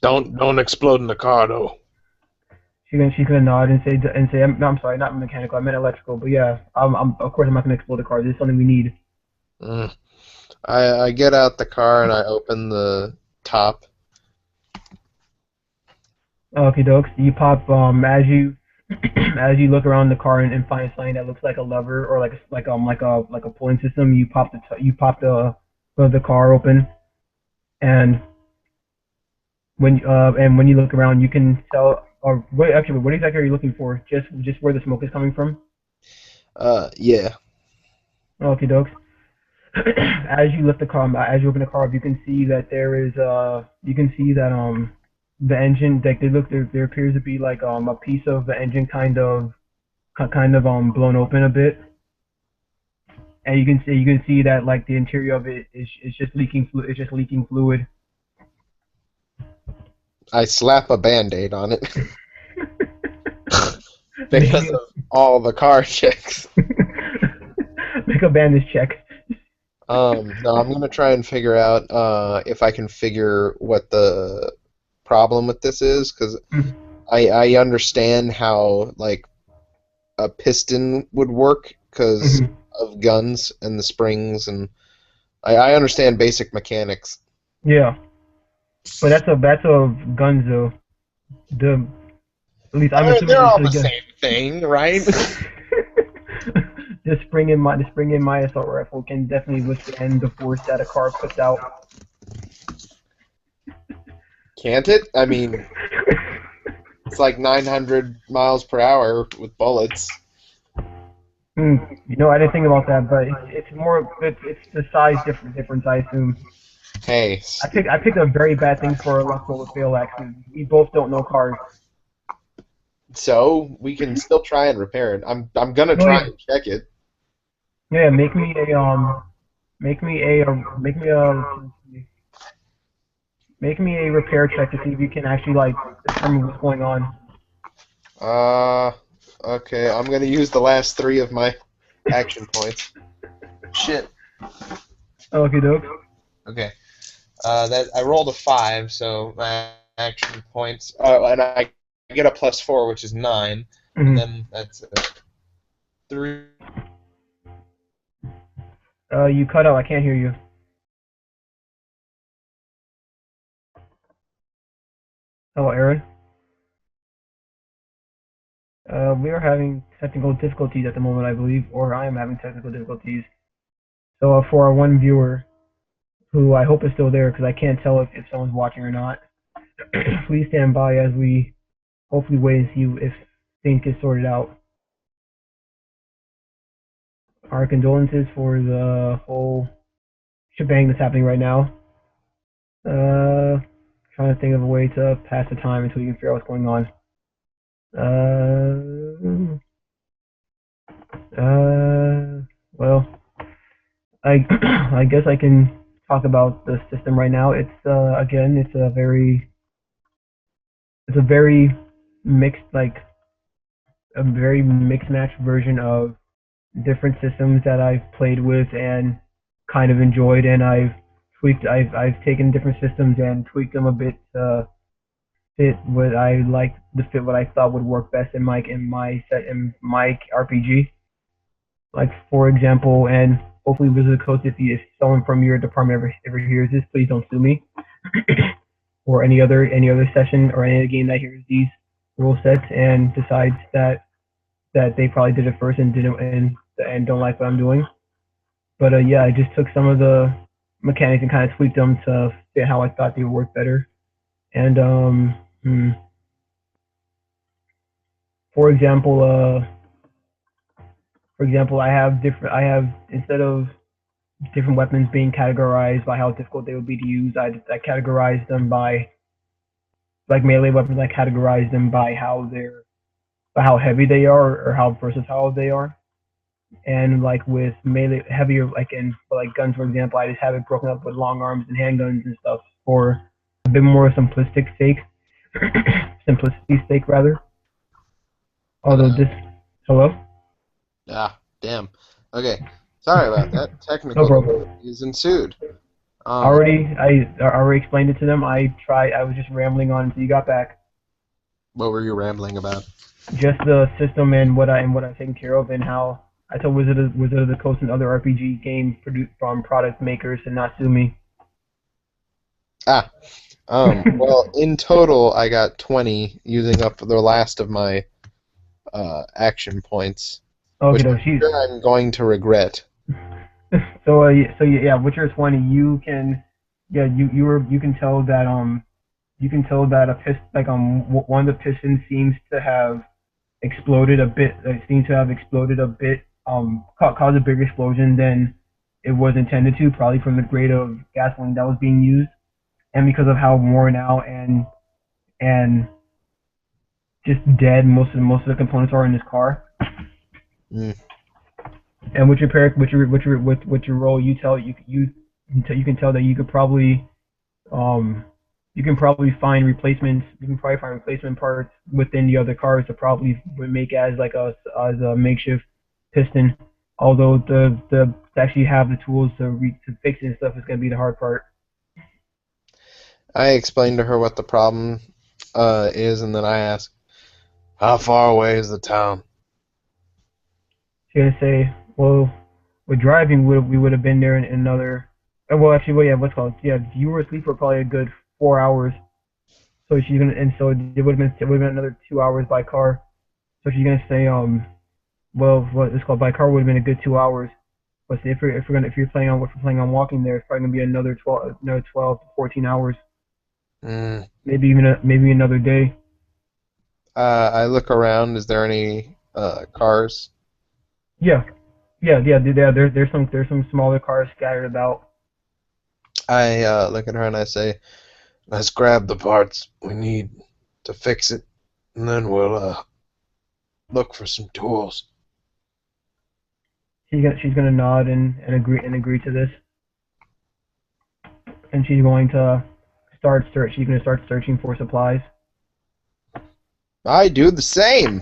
Don't explode in the car though. She's gonna nod and say I'm sorry, not mechanical. I meant electrical. But yeah, of course I'm not gonna explode the car. This is something we need. I get out the car and I open the top. Okay, dokes. You pop as you as you look around the car and find something that looks like a lever or like a pulling system. You pop the car open, and when you look around, you can tell. Or what exactly are you looking for? Just where the smoke is coming from? Yeah. Okay, dokes. As you open the car up, you can see that the engine, like there appears to be like a piece of the engine kind of blown open a bit, and you can see that like the interior of it is just leaking fluid. I slap a Band-Aid on it. Because of all the car checks. Make a bandage check. No, I'm going to try and figure out if I can figure what the problem with this is, because I understand how like a piston would work because of guns and the springs, and I understand basic mechanics. Yeah. But that's a guns though. At least I'm assuming they're all the same thing, right? The spring in my assault rifle can definitely withstand the force that a car puts out. Can't it? I mean, it's like 900 miles per hour with bullets. You know, I didn't think about that, but it's the size difference, I assume. Hey. I picked a very bad thing for a luck roll to fail, actually. We both don't know cars. So we can still try and repair it. I'm gonna Oh try yeah, and check it. yeah. Make me a make me a repair check to see if you can actually like determine what's going on. Uh, okay. I'm gonna use the last 3 of my action points. Shit. Okay, doke. Okay. That I rolled a 5, so my action points. And I get a +4, which is 9, and Mm-hmm. then that's 3. You cut out. I can't hear you. Hello, Aaron. We are having technical difficulties at the moment, I believe, or I am having technical difficulties. So for our one viewer, who I hope is still there, because I can't tell if someone's watching or not, please stand by as we hopefully wait and see if things get sorted out. Our condolences for the whole shebang that's happening right now. Trying to think of a way to pass the time until you can figure out what's going on. Well, I I guess I can talk about the system right now. It's again, it's a very mixed a very mixed match version of different systems that I've played with and kind of enjoyed, and I've taken different systems and tweaked them a bit to fit what I liked to fit what I thought would work best in my RPG. Like for example, and hopefully Wizard of the Coast, if someone from your department ever hears this, please don't sue me. Or any other session or any other game that hears these rule sets and decides that they probably did it first and didn't and don't like what I'm doing. But yeah, I just took some of the mechanics and kind of tweaked them to fit how I thought they would work better. And for example, I have instead of different weapons being categorized by how difficult they would be to use, I categorized them by like melee weapons. I categorized them by how heavy they are or how versatile they are. And like with melee heavier like guns for example, I just have it broken up with long arms and handguns and stuff for a bit more simplistic sake, simplicity sake rather. Although this, hello, Ah, damn. Okay. Sorry about that. no Technical problem. difficulties ensued. Um, I already explained it to them. I was just rambling on until you got back. what were you rambling about? Just the system and what I've taken care of and how I told Wizard of the Coast and other RPG game produced from product makers to not sue me. Ah, well, in total, I got 20 using up the last of my action points, Okay, which no, I'm sure I'm going to regret. so yeah, Witcher 20, you can, yeah, you can tell that you can tell that one of the pistons seems to have exploded a bit. It seems to have exploded a bit, caused a bigger explosion than it was intended to, probably from the grade of gasoline that was being used, and because of how worn out and just dead most of the components are in this car. Mm. And with your role, you can tell that um you can probably find replacements. You can probably find replacement parts within the other cars to probably make as a makeshift piston. Although the to actually have the tools to fix it and stuff is going to be the hard part. I explained to her what the problem is, and then I asked, "How far away is the town?" She's going to say, well, with driving, we would have been there in another. Well, actually, well, yeah, what's called? Yeah, you were asleep for probably a good 4 hours. So she's gonna, and so it would have been another 2 hours by car. So she's gonna say, well, what it's called by car would have been a good 2 hours. But if you're planning on walking there, it's probably gonna be another 12 to 14 hours, Mm. maybe another day. I look around. Is there any cars? Yeah, there's some smaller cars scattered about. I look at her and I say, "Let's grab the parts we need to fix it, and then we'll look for some tools. She's gonna nod and agree to this, and she's going to she's gonna start searching for supplies. I do the same.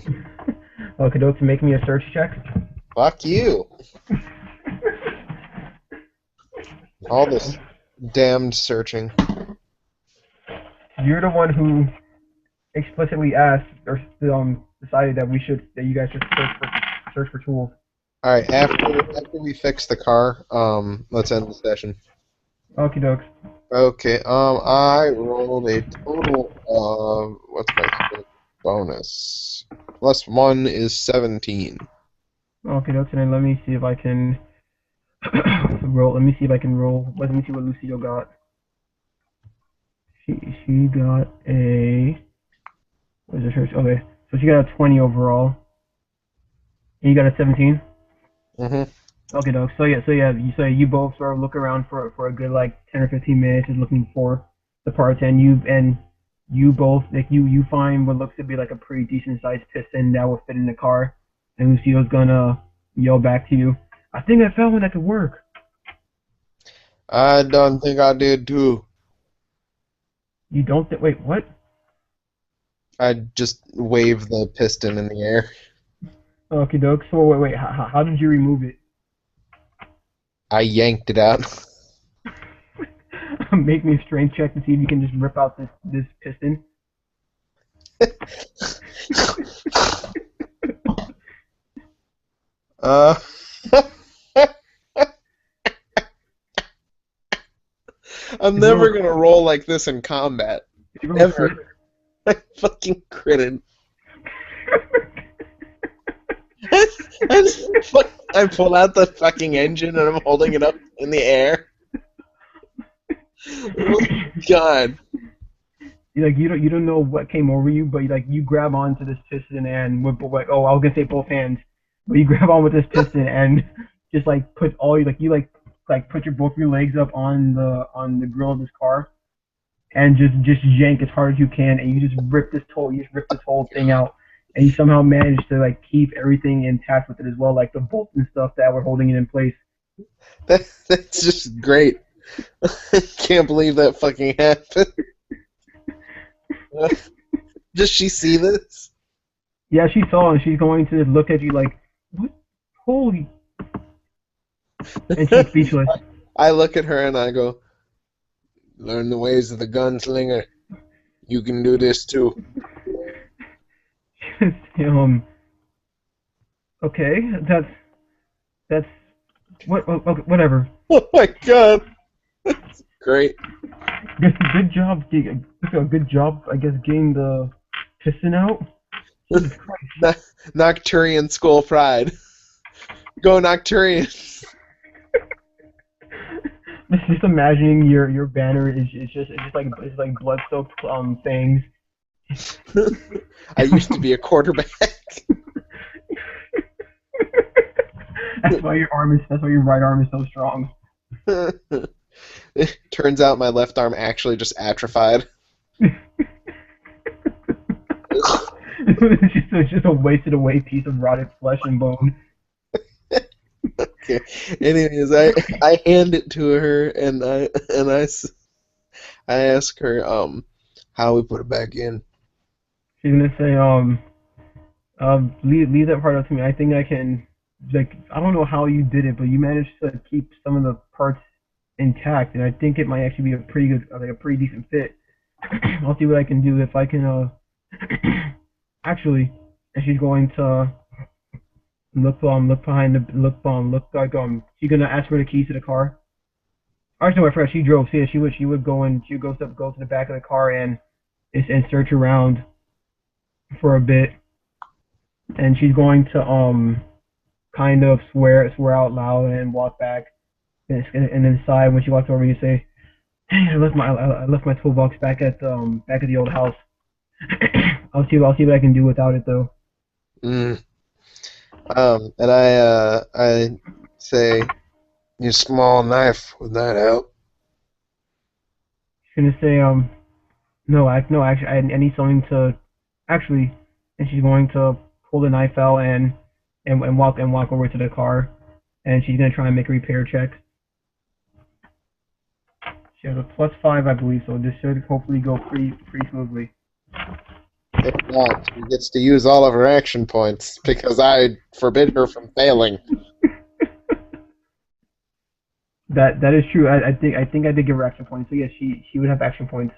Okay, to make me a search check. Fuck you. All this damned searching. You're the one who explicitly asked or decided that you guys should search for tools. All right, after we fix the car, let's end the session. Okie dokes. Okay, I rolled a total of what's my bonus? +1 is 17. Okie dokes, and then let me see if I can roll. Let me see if I can roll. Let me see what Lucille got. She got a. What is it? Okay, so she got a 20 overall. And you got a 17. Mm-hmm. Okay, dog. So you both sort of look around for a good like 10 or 15 minutes, just looking for the parts, and you both you find what looks to be like a pretty decent sized piston that will fit in the car, and Lucille's gonna yell back to you, "I think I found one that could work." I don't think I did too. You don't think? Wait, what? I just wave the piston in the air. Okay, dog. So wait. How did you remove it? I yanked it out. Make me a strength check to see if you can just rip out this piston. I'm never gonna roll like this in combat. Ever. I fucking critted. I pull out the fucking engine and I'm holding it up in the air. Oh, God. You don't know what came over you, but you grab onto this piston and I was gonna say both hands, but you grab on with this piston and just put all you put both your legs up on the grill of this car and just yank as hard as you can, and you just rip this whole thing out, and you somehow manage to keep everything intact with it as well, like the bolts and stuff that were holding it in place. That's just great. I can't believe that fucking happened. Does she see this? Yeah, she saw, and she's going to look at you like, what? Holy. And she's speechless. I look at her and I go, learn the ways of the gunslinger. You can do this too. Okay, that's what? Okay, whatever. Oh my God, that's great. Good job. Good job, I guess, getting the piston out. Jesus Christ. Nocturian Skull Pride. Go Nocturian. Just imagining your banner is just like blood-soaked things. I used to be a quarterback. That's why your right arm is so strong. It turns out my left arm actually just atrophied. It's just a wasted away piece of rotted flesh and bone. Okay. Anyways, I hand it to her and I ask her how we put it back in. She's gonna say leave that part up to me. I think I can I don't know how you did it, but you managed to keep some of the parts intact, and I think it might actually be a pretty good a pretty decent fit. I'll see what I can do if I can actually, and she's going to look behind she's gonna ask for the keys to the car. Actually, no, I forgot, she drove. So yeah, she would go to the back of the car and search around for a bit, and she's going to kind of swear out loud and walk back, and then sigh when she walks over. You say, "Hey, I left my toolbox back at the old house. I'll see what I can do without it though." And I say, Your small knife, would that help? She's gonna say, no, actually, I need something to, actually, and she's going to pull the knife out and walk over to the car, and she's gonna try and make a repair check. She has a +5, I believe, so this should hopefully go pretty smoothly. If not, she gets to use all of her action points because I forbid her from failing. That is true. I think I did give her action points. So yeah, she would have action points.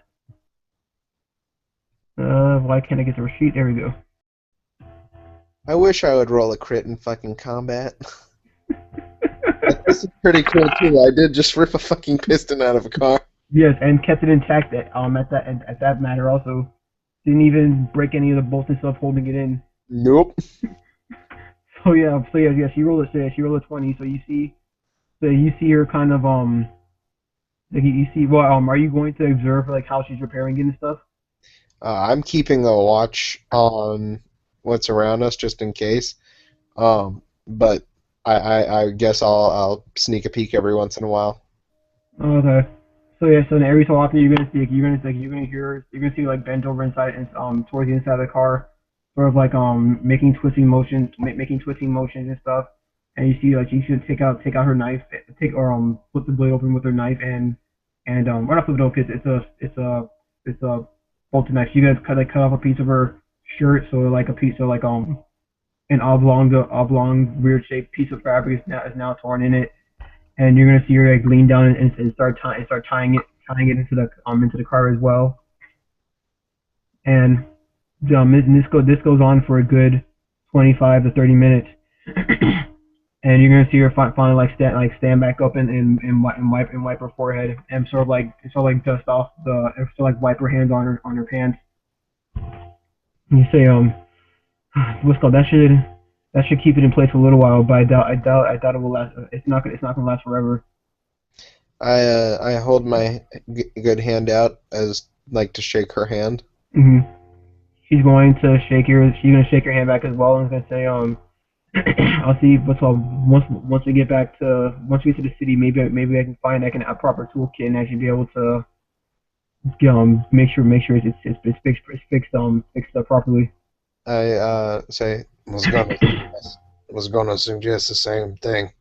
Why can't I get the receipt? There we go. I wish I would roll a crit in fucking combat. This is pretty cool too. I did just rip a fucking piston out of a car. Yes, and kept it intact at that matter also. Didn't even break any of the bolts and stuff holding it in. Nope. So yeah, she rolled a 20. So you see her kind of like you see. Well, are you going to observe like how she's repairing it and stuff? I'm keeping a watch on what's around us just in case. But I guess I'll sneak a peek every once in a while. Okay. So yeah, so every so often you're gonna see like bent over inside and towards the inside of the car, sort of like making twisting motions and stuff. And you see like she should take out her knife, flip the blade open with her knife and or not flip it open, it's a bolted knife. She's gonna cut off a piece of her shirt, so like a piece of like an oblong weird shaped piece of fabric is now torn in it. And you're gonna see her like lean down and start tying it into the car as well. And this goes on for a good 25 to 30 minutes. And you're gonna see her finally stand back up and wipe her forehead and sort of like dust off wipe her hands on her pants. And you say what's called that should keep it in place for a little while, but I doubt it will last. It's not gonna last forever. I hold my good hand out as like to shake her hand. Mhm. She's going to shake your hand back as well, and is gonna say I'll see once we get to the city, maybe I can find a proper toolkit and actually be able to make sure it's fixed up properly. I say was gonna suggest the same thing.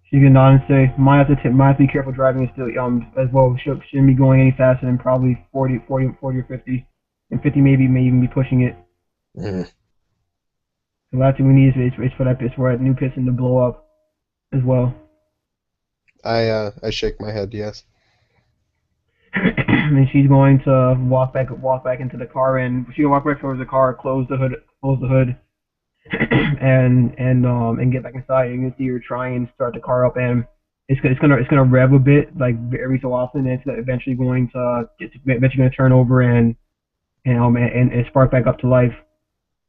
She can nod and say, might have to be careful driving still as well. Shouldn't be going any faster than probably 40 or 50, and 50 may even be pushing it. Mm. The last thing we need is for that new piston to blow up as well. I shake my head, yes. And she's going to walk back into the car, and she's gonna walk back towards the car, close the hood, and get back inside. You're gonna see her try and start the car up, and it's gonna rev a bit, like every so often, and it's eventually going to turn over and spark back up to life.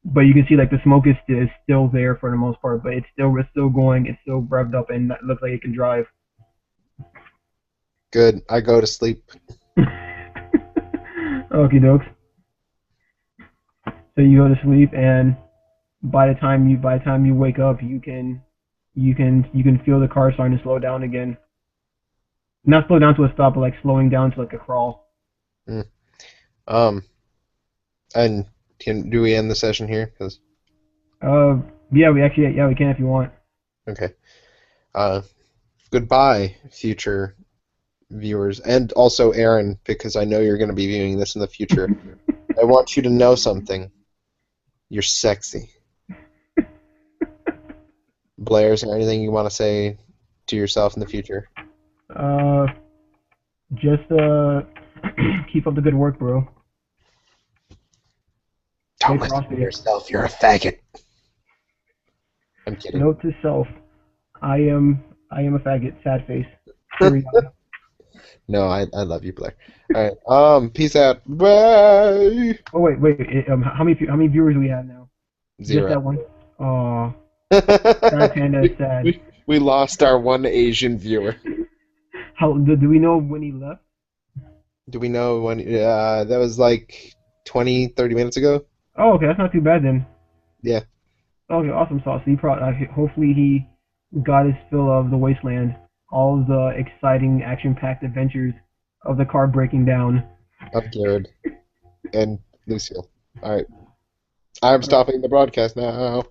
But you can see like the smoke is still there for the most part, but it's still going, it's still revved up, and it looks like it can drive. Good. I go to sleep. Okie dokes. So you go to sleep, and by the time you wake up, you can feel the car starting to slow down again. Not slow down to a stop, but like slowing down to like a crawl. Mm. And do we end the session here? 'Cause... Yeah, we can if you want. Okay. Goodbye, future viewers, and also Aaron, because I know you're going to be viewing this in the future. I want you to know something. You're sexy. Blair, is there anything you want to say to yourself in the future? Just keep up the good work, bro. Don't listen to yourself. You're a faggot. I'm kidding. Note to self: I am a faggot. Sad face. No, I love you, Blair. All right. Peace out. Bye. Oh wait. How many viewers do we have now? 0. Just that one. Aw. That's kind of sad. We lost our one Asian viewer. How do we know when he left? Do we know when? That was like 20, 30 minutes ago. Oh, okay, that's not too bad then. Yeah. Okay, awesome sauce. So hopefully he got his fill of the wasteland, all the exciting, action-packed adventures of the car breaking down. Of Gerrad and Lucille. All right. I'm stopping the broadcast now.